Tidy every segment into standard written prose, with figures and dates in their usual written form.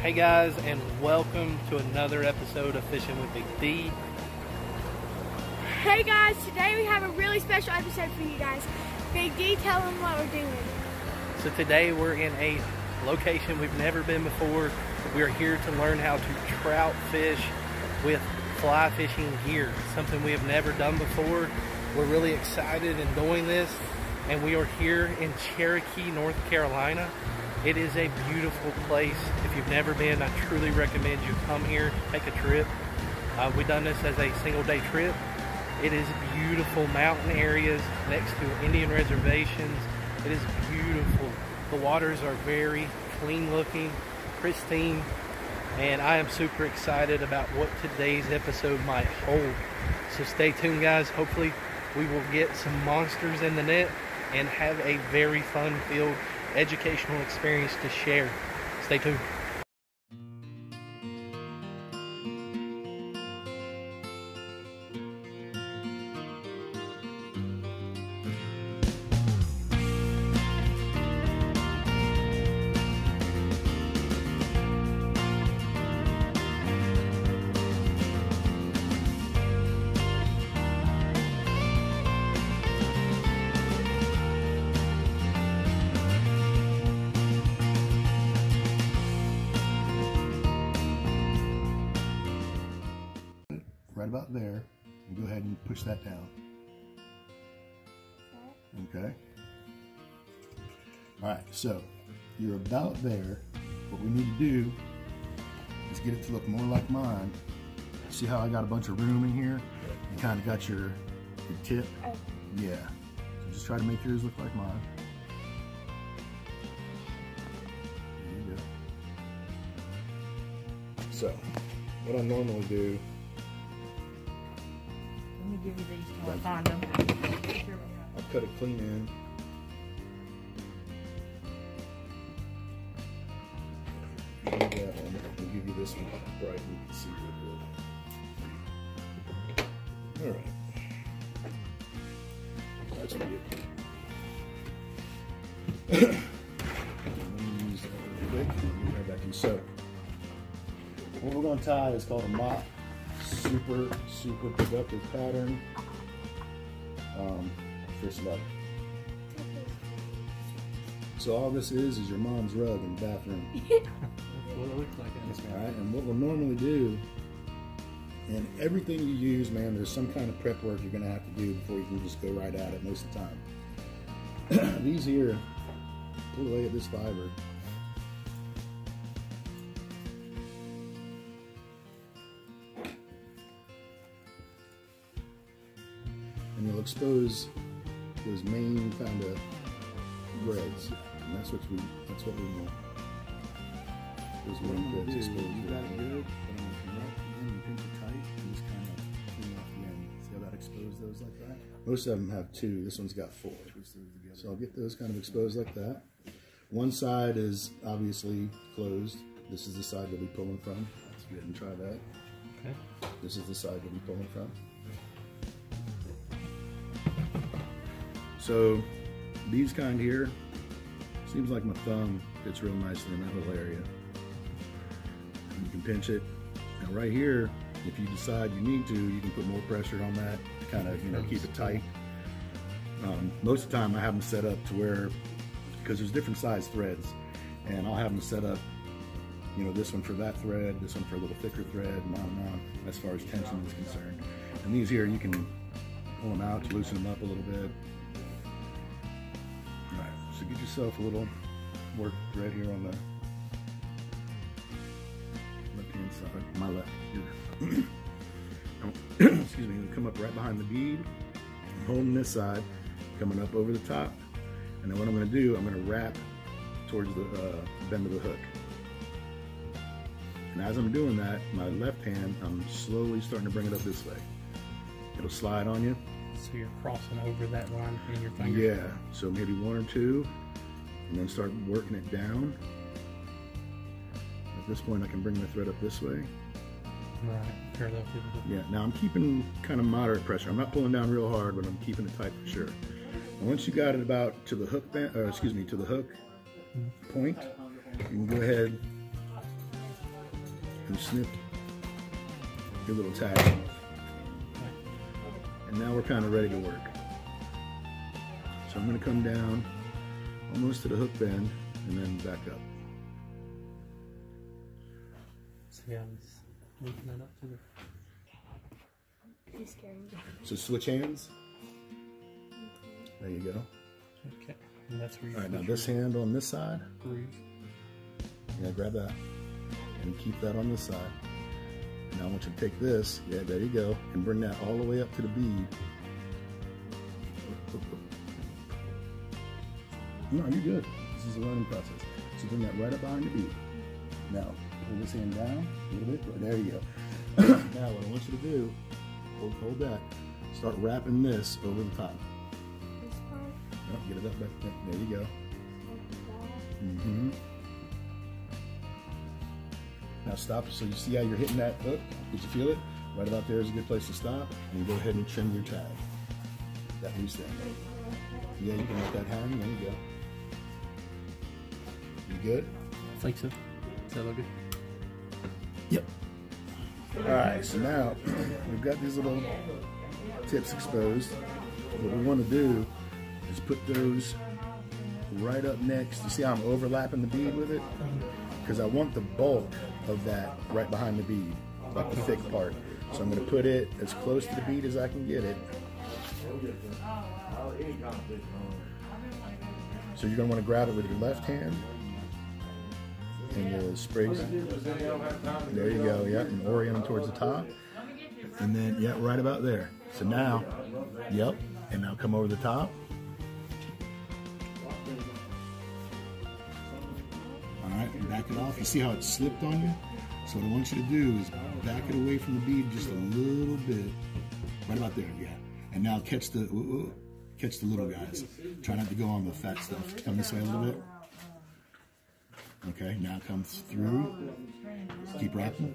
Hey guys, and welcome to another episode of Fishing with Big D. Hey guys, today we have a really special episode for you guys. Big D, tell them what we're doing. So today we're in a location we've never been before. We're here to learn how to trout fish with fly fishing gear, something we have never done before. We're really excited in doing this, and we are here in Cherokee, North Carolina. It is a beautiful place. If you've never been, I truly recommend you come here, take a trip. We've done this as a single day trip. It is beautiful mountain areas next to Indian reservations. It is beautiful. The waters are very clean looking, pristine, and I am super excited about what today's episode might hold. So stay tuned guys. Hopefully we will get some monsters in the net and have a very fun-filled educational experience to share. Stay tuned. Right about there, and go ahead and push that down. Okay. All right, so you're about there. What we need to do is get it to look more like mine. See how I got a bunch of room in here? You kind of got your tip. Yeah. So just try to make yours look like mine. There you go. So, what I normally do. Let me give you these till I find them. I'll cut it clean in. Give you that one. I'll give you this one bright and you can see real good. Alright. That's what you get. Let me use that real quick. Right back in. So, what we're going to tie is called a mop. Super productive pattern. Fish love it. So all this is your mom's rug in the bathroom. That's what it looks like. Alright, and what we'll normally do, and everything you use, man, there's some kind of prep work you're going to have to do before you can just go right at it most of the time. These here, pull away at this fiber. And you'll expose those main kind of threads, and that's what we want. Those main threads exposed. You got it good, but I'm gonna come up and you pinch it tight and just kind of clean off the end. See how that exposed those like that? Most of them have 2. This one's got 4. So I'll get those kind of exposed like that. One side is obviously closed. This is the side that we'll be pulling from. Let's go ahead and try that. Okay. This is the side that we'll be pulling from. So these kind here, seems like my thumb fits real nicely in that little area. And you can pinch it. Now right here, if you decide you need to, you can put more pressure on that to kind of, keep it tight. Most of the time I have them set up to where, because there's different size threads, and I'll have them set up, this one for that thread, this one for a little thicker thread, and on, as far as tension is concerned. And these here, you can pull them out to loosen them up a little bit. Alright, so get yourself a little work thread here on the left hand side, my left. Excuse me, come up right behind the bead, holding this side, coming up over the top, and then what I'm going to do, I'm going to wrap towards the bend of the hook. And as I'm doing that, my left hand, I'm slowly starting to bring it up this way. It'll slide on you. So you're crossing over that line in your finger? Yeah, so maybe 1 or 2, and then start working it down. At this point, I can bring the thread up this way. Right, parallel to the hook. Yeah, now I'm keeping kind of moderate pressure. I'm not pulling down real hard, but I'm keeping it tight for sure. And once you got it about to the hook band, to the hook point, you can go ahead you snip your little tag. And now we're kind of ready to work. So I'm going to come down almost to the hook bend and then back up. See how he's moving that up to the... He's scaring me. So switch hands. There you go. Okay. And that's where you All right, now this hand on this side. groove. Yeah, grab that. And keep that on this side. And now I want you to take this, yeah, there you go, and bring that all the way up to the bead. No, you're good. This is a learning process. So bring that right up behind the bead. Now, pull this hand down a little bit. There you go. Now, what I want you to do, hold that. Start wrapping this over the top. This part. Oh, get it up back there. There you go. Mm-hmm. Now stop. So you see how you're hitting that hook? Did you feel it? Right about there is a good place to stop. And you go ahead and trim your tag. That loose thing. Yeah, you can let that hang. There you go. You good? I think so. Does that look good? Yep. Alright, so now we've got these little tips exposed. What we want to do is put those right up next. You see how I'm overlapping the bead with it? Because I want the bulk of that right behind the bead, like the thick part. So I'm going to put it as close to the bead as I can get it. So you're going to want to grab it with your left hand and the sprays. There you go, yeah, and orient them towards the top. And then, yeah, right about there. So now, yep, and now come over the top. Alright, back it off. You see how it slipped on you? So what I want you to do is back it away from the bead just a little bit. Right about there, yeah. And now catch the little guys. Try not to go on the fat stuff. Come this way a little bit. Okay, now come through. Keep wrapping.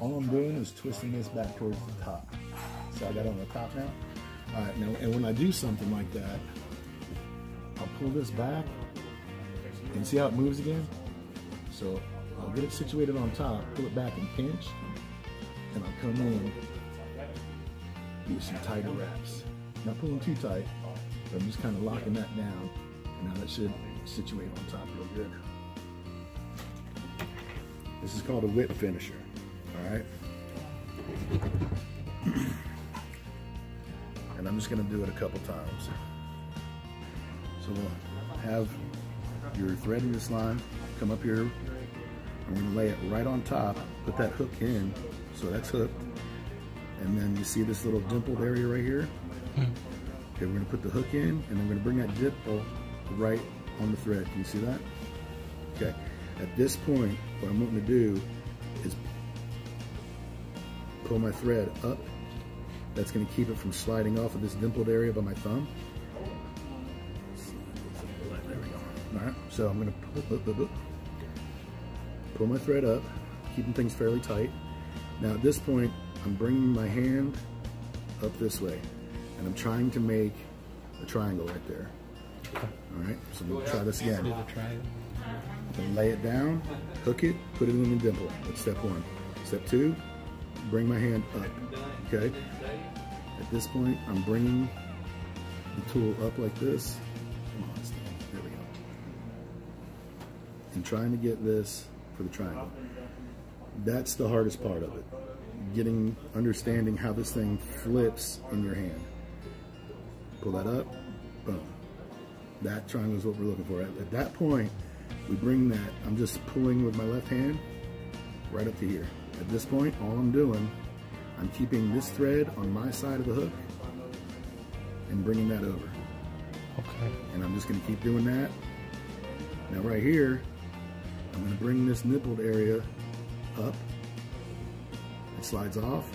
All I'm doing is twisting this back towards the top. So I got it on the top now. All right, now, and when I do something like that, I'll pull this back and see how it moves again. So I'll get it situated on top, pull it back and pinch, and I'll come in with some tighter wraps. Not pulling too tight, but I'm just kind of locking that down. And now that should situate on top real good. This is called a whip finisher, all right? And I'm just gonna do it a couple times. So we'll have your thread in this line, come up here, I'm gonna lay it right on top, put that hook in, so that's hooked. And then you see this little dimpled area right here? Okay, we're gonna put the hook in, and I'm gonna bring that dimple right on the thread. Can you see that? Okay, at this point, what I'm wanting to do is pull my thread up. That's gonna keep it from sliding off of this dimpled area by my thumb. There we go. All right, so I'm gonna pull my thread up, keeping things fairly tight. Now at this point, I'm bringing my hand up this way, and I'm trying to make a triangle right there. All right, so we'll try this again. Then lay it down, hook it, put it in the dimple. That's step one. Step two, bring my hand up, okay? At this point, I'm bringing the tool up like this. Come on, there we go. And trying to get this for the triangle. That's the hardest part of it. Understanding how this thing flips in your hand. Pull that up, boom. That triangle is what we're looking for. At that point, we bring that, I'm just pulling with my left hand right up to here. At this point, all I'm doing, I'm keeping this thread on my side of the hook and bringing that over. Okay. And I'm just gonna keep doing that. Now right here, I'm gonna bring this nippled area up. It slides off.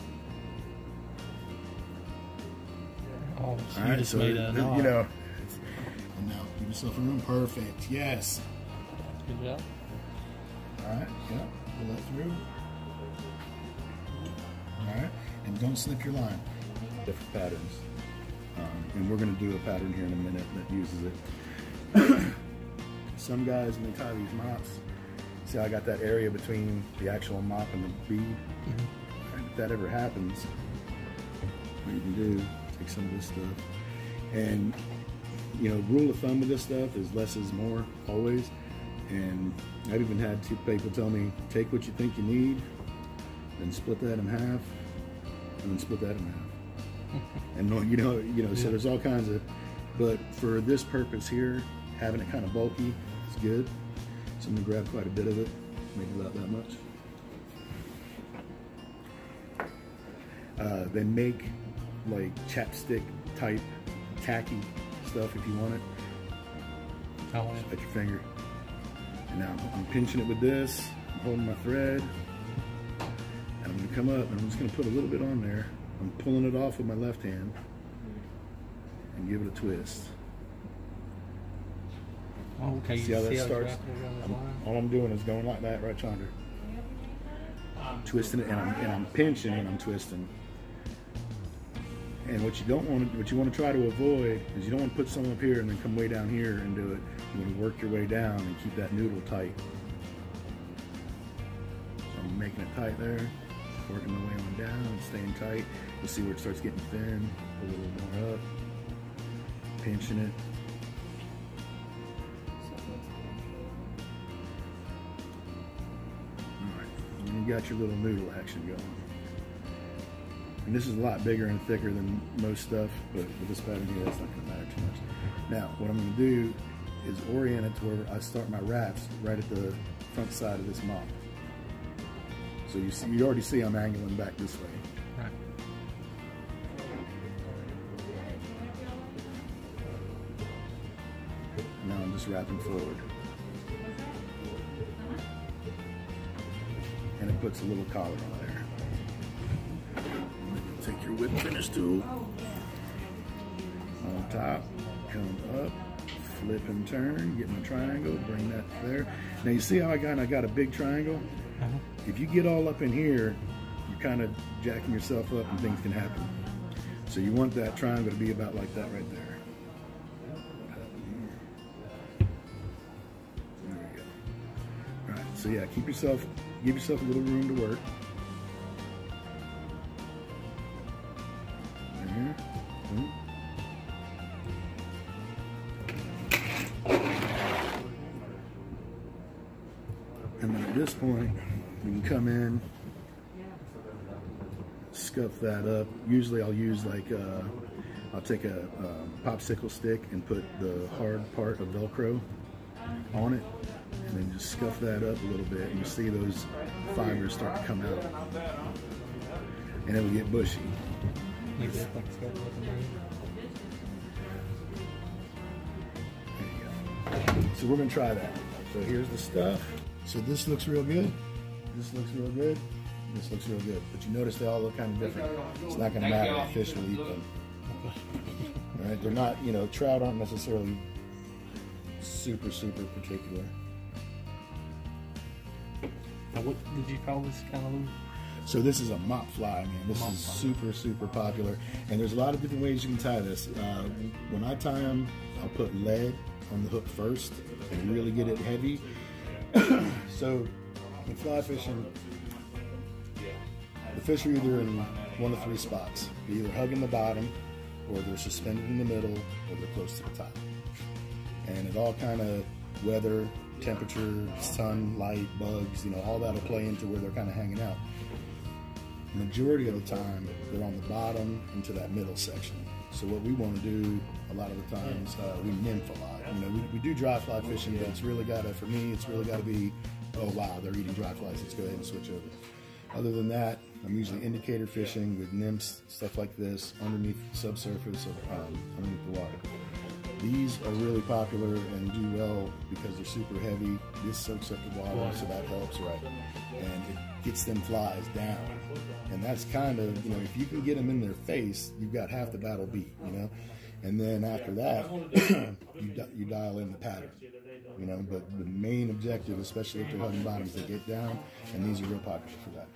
Oh, All you right, just so made a knot. you know. And now give yourself room. Perfect. Yes. Good job. All right. Yeah. Pull that through. All right. And don't slip your line. Different patterns. And we're going to do a pattern here in a minute that uses it. Some guys, when they tie these knots, See how I got that area between the actual mop and the bead? And if that ever happens, what you can do, take some of this stuff. And, you know, rule of thumb with this stuff is less is more, always. And I've even had two people tell me, take what you think you need, then split that in half, and then split that in half. And so there's all kinds of, but for this purpose here, having it kind of bulky is good. So I'm gonna grab quite a bit of it, maybe about that much. They make like chapstick type tacky stuff if you want it. Just at your finger. And now I'm pinching it with this, I'm holding my thread, and I'm gonna come up and I'm just gonna put a little bit on there. I'm pulling it off with my left hand and give it a twist. Oh, okay. See how that starts? All I'm doing is going like that, right, Chandra? Twisting it, and I'm pinching and I'm twisting. And what you want to try to avoid is you don't want to put some up here and then come way down here and do it. You want to work your way down and keep that noodle tight. So I'm making it tight there, working my way on down and staying tight. You'll see where it starts getting thin, a little more up, pinching it. Alright, and you got your little noodle action going. And this is a lot bigger and thicker than most stuff, but with this pattern here, that's not going to matter too much. Now, what I'm going to do is orient it to where I start my wraps right at the front side of this mop. So you already see I'm angling back this way. Right. Now I'm just wrapping forward. And it puts a little collar on there. Take your whip finish tool on top, come up, flip and turn, get my triangle, bring that there. Now you see how I got a big triangle? If you get all up in here, you're kind of jacking yourself up and things can happen. So you want that triangle to be about like that right there. There we go. All right, so yeah, give yourself a little room to work. And then at this point, we can come in, scuff that up. Usually I'll use like, I'll take a popsicle stick and put the hard part of Velcro on it, and then just scuff that up a little bit, and you see those fibers start to come out. And it will get bushy. There you go. So we're going to try that. So here's the stuff. So this looks real good. This looks real good. This looks real good. But you notice they all look kind of different. It's not going to matter. The fish will eat them. All right, they're not, trout aren't necessarily super particular. Now what did you call this kind of lure? So this is a mop fly, man. This is super popular. And there's a lot of different ways you can tie this. When I tie them, I'll put lead on the hook first and really get it heavy. So in fly fishing, the fish are either in one of three spots. They're either hugging the bottom, or they're suspended in the middle, or they're close to the top. And it all kind of weather, temperature, sun, light, bugs, all that'll play into where they're kind of hanging out. Majority of the time, they're on the bottom into that middle section. So what we want to do a lot of the times, we nymph a lot. We do dry fly fishing, but it's really got to, for me, it's really got to be, oh wow, they're eating dry flies, let's go ahead and switch over. Other than that, I'm usually indicator fishing with nymphs, stuff like this, underneath the subsurface, underneath the water. These are really popular and do well because they're super heavy. This soaks up the water, so that helps, right? And it gets them flies down. And that's kind of, if you can get them in their face, you've got half the battle beat, And then after that, you dial in the pattern, But the main objective, especially if they're hugging bottoms, they get down, and these are real popular for that.